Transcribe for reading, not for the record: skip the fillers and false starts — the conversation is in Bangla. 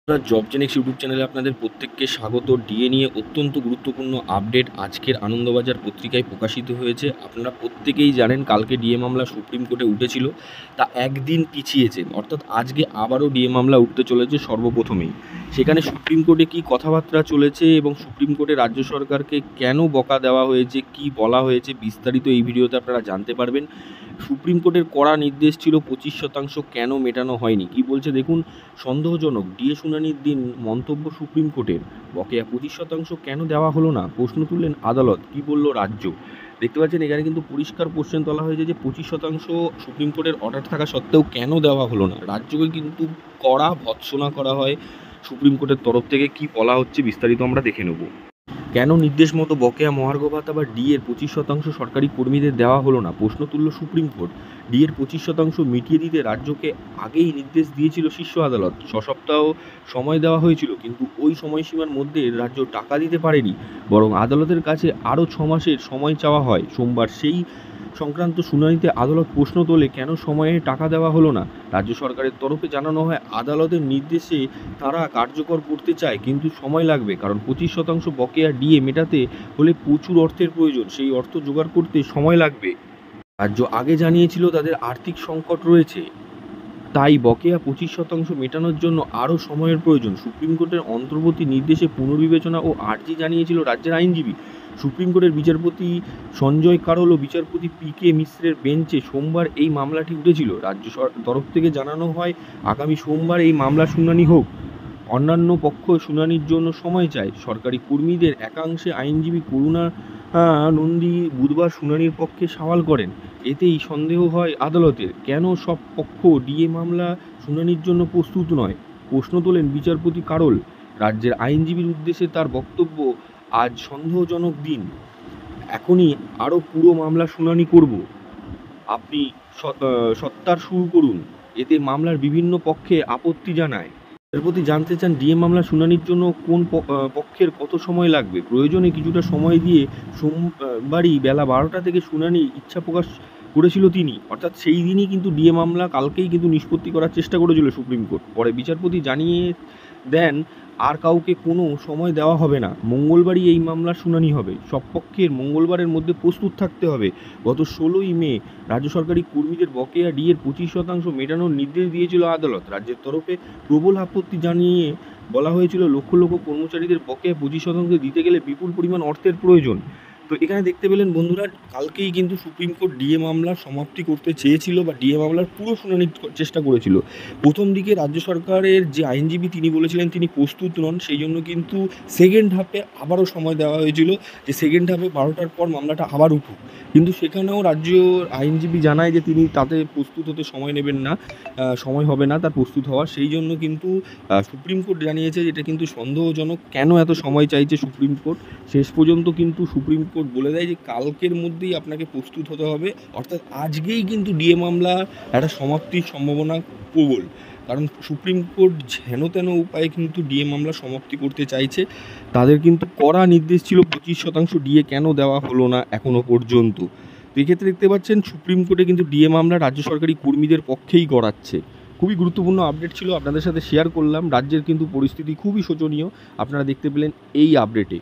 জব জেনিক্স ইউটিউব চ্যানেলে আপনাদের প্রত্যেককে স্বাগত। ডিএ নিয়ে অত্যন্ত গুরুত্বপূর্ণ আপডেট আজকের আনন্দবাজার পত্রিকায় প্রকাশিত হয়েছে। আপনারা প্রত্যেকেই জানেন কালকে ডিএ মামলা সুপ্রিম কোর্টে উঠেছিল, তা একদিন পিছিয়েছে, অর্থাৎ আজকে আবারও ডিএ মামলা উঠতে চলেছে সর্বপ্রথমেই। সেখানে সুপ্রিম কোর্টে কী কথাবার্তা চলেছে এবং সুপ্রিম কোর্টে রাজ্য সরকারকে কেন বকা দেওয়া হয়েছে, কি বলা হয়েছে, বিস্তারিত এই ভিডিওতে আপনারা জানতে পারবেন। সুপ্রিম কোর্টের কড়া নির্দেশ ছিল 25% কেন মেটানো হয়নি, কি বলছে দেখুন। সন্দেহজনক ডিএ শুনানির দিন মন্তব্য সুপ্রিম কোর্টের, বকেয়া 25% কেন দেওয়া হলো না, প্রশ্ন তুললেন আদালত, কি বলল রাজ্য। দেখতে পাচ্ছেন এখানে কিন্তু পরিষ্কার কোশ্চেন তোলা হয়েছে যে 25% সুপ্রিম কোর্টের অর্ডার থাকা সত্ত্বেও কেন দেওয়া হলো না। রাজ্যকে কিন্তু কড়া ভৎসনা করা হয় সুপ্রিম কোর্টের তরফ থেকে। কি বলা হচ্ছে বিস্তারিত আমরা দেখে নেব। কেন নির্দেশ মতো বকেয়া মহার্ঘ ভাতা বা ডি এর 25% সরকারি কর্মীদের দেওয়া হলো না, প্রশ্ন তুলল সুপ্রিম কোর্ট। ডি এর 25% মিটিয়ে দিতে রাজ্যকে আগেই নির্দেশ দিয়েছিল শীর্ষ আদালত। সপ্তাহ সময় দেওয়া হয়েছিল, কিন্তু ওই সময়সীমার মধ্যে রাজ্য টাকা দিতে পারেনি, বরং আদালতের কাছে আরও 6 মাসের সময় চাওয়া হয়। সোমবার সেই সংক্রান্ত শুনানিতে আদালত প্রশ্ন তোলে কেন সময়ে টাকা দেওয়া হলো না। রাজ্য সরকারের তরফে জানানো হয় আদালতের নির্দেশে তারা কার্যকর করতে চায়, কিন্তু সময় লাগবে, কারণ 25% বকেয়া ডিএ মেটাতে হলে প্রচুর অর্থের প্রয়োজন, সেই অর্থ জোগাড় করতে সময় লাগবে। রাজ্য আগে জানিয়েছিল তাদের আর্থিক সংকট রয়েছে, তাই বকেয়া 25% মেটানোর জন্য আরও সময়ের প্রয়োজন। সুপ্রিম কোর্টের অন্তর্বর্তী নির্দেশে পুনর্বিবেচনা ও আর্জি জানিয়েছিল রাজ্যের আইনজীবী। সুপ্রিম কোর্টের বিচারপতি সঞ্জয় কারোল ও বিচারপতি পি.কে. মিশ্রের বেঞ্চে সোমবার এই মামলাটি উঠেছিল। রাজ্য তরফ থেকে জানানো হয় আগামী সোমবার এই মামলার শুনানি হোক। অন্যান্য পক্ষ শুনানির জন্য সময় চায়। সরকারি কর্মীদের একাংশে আইনজীবী করুণা নন্দী বুধবার শুনানির পক্ষে সওয়াল করেন। এতেই সন্দেহ হয় আদালতের, কেন সব পক্ষ ডিএ মামলা শুনানির জন্য প্রস্তুত নয়। প্রশ্ন তোলেন বিচারপতি কারোল। রাজ্যের আইনজীবীর উদ্দেশ্যে তার বক্তব্য, আজ সন্দেহজনক দিন, এখনই আরও পুরো মামলা শুনানি করব, আপনি সত্তার শুরু করুন। এতে মামলার বিভিন্ন পক্ষে আপত্তি জানায়। বিচারপতি জানতে চান ডিএ মামলা শুনানির জন্য কোন পক্ষের কত সময় লাগবে। প্রয়োজনে কিছুটা সময় দিয়ে সোমবারই বেলা 12টা থেকে শুনানির ইচ্ছা প্রকাশ করেছিল তিনি, অর্থাৎ সেই দিনই কিন্তু ডিএ মামলা কালকেই কিন্তু নিষ্পত্তি করার চেষ্টা করেছিল সুপ্রিম কোর্ট। পরে বিচারপতি জানিয়ে দেন আর কাউকে কোনো সময় দেওয়া হবে না, মঙ্গলবারই এই মামলার শুনানি হবে। সব পক্ষের মঙ্গলবারের মধ্যে প্রস্তুত থাকতে হবে। গত 16ই মে রাজ্য সরকারি কর্মীদের বকেয়া ডি এর 25% মেটানোর নির্দেশ দিয়েছিল আদালত। রাজ্যের তরফে প্রবল আপত্তি জানিয়ে বলা হয়েছিল লক্ষ লক্ষ কর্মচারীদের বকেয়া 25% দিতে গেলে বিপুল পরিমাণ অর্থের প্রয়োজন। তো এখানে দেখতে পেলেন বন্ধুরা, কালকেই কিন্তু সুপ্রিম কোর্ট ডিএ মামলার সমাপ্তি করতে চেয়েছিল বা ডিএ মামলার পুরো শুনানির চেষ্টা করেছিল। প্রথম দিকে রাজ্য সরকারের যে আইনজীবী তিনি বলেছিলেন তিনি প্রস্তুত নন, সেই জন্য কিন্তু সেকেন্ড হাফে আবারও সময় দেওয়া হয়েছিল যে সেকেন্ড হাফে 12টার পর মামলাটা আবার উঠুক, কিন্তু সেখানেও রাজ্য আইনজীবী জানায় যে তিনি তাতে প্রস্তুত হতে সময় নেবেন না, সময় হবে না তার প্রস্তুত হওয়া। সেই জন্য কিন্তু সুপ্রিম কোর্ট জানিয়েছে এটা কিন্তু সন্দেহজনক, কেন এত সময় চাইছে সুপ্রিম কোর্ট। শেষ পর্যন্ত কিন্তু সুপ্রিম কোর্ট বলে দেয় যে কালকের মধ্যেই আপনাকে প্রস্তুত হতে হবে, অর্থাৎ আজকেই কিন্তু ডিএ মামলা একটা সমাপ্তির সম্ভাবনা প্রবল, কারণ সুপ্রিম কোর্ট যেন তেন উপায়ে কিন্তু ডিএ মামলা সমাপ্তি করতে চাইছে। তাদের কিন্তু কড়া নির্দেশ ছিল 25% ডিএ কেন দেওয়া হলো না এখনও পর্যন্ত। তো এক্ষেত্রে দেখতে পাচ্ছেন সুপ্রিম কোর্টে কিন্তু ডিএ মামলা রাজ্য সরকারি কর্মীদের পক্ষেই গড়াচ্ছে। খুবই গুরুত্বপূর্ণ আপডেট ছিল, আপনাদের সাথে শেয়ার করলাম। রাজ্যের কিন্তু পরিস্থিতি খুবই শোচনীয়, আপনারা দেখতে পেলেন এই আপডেটে।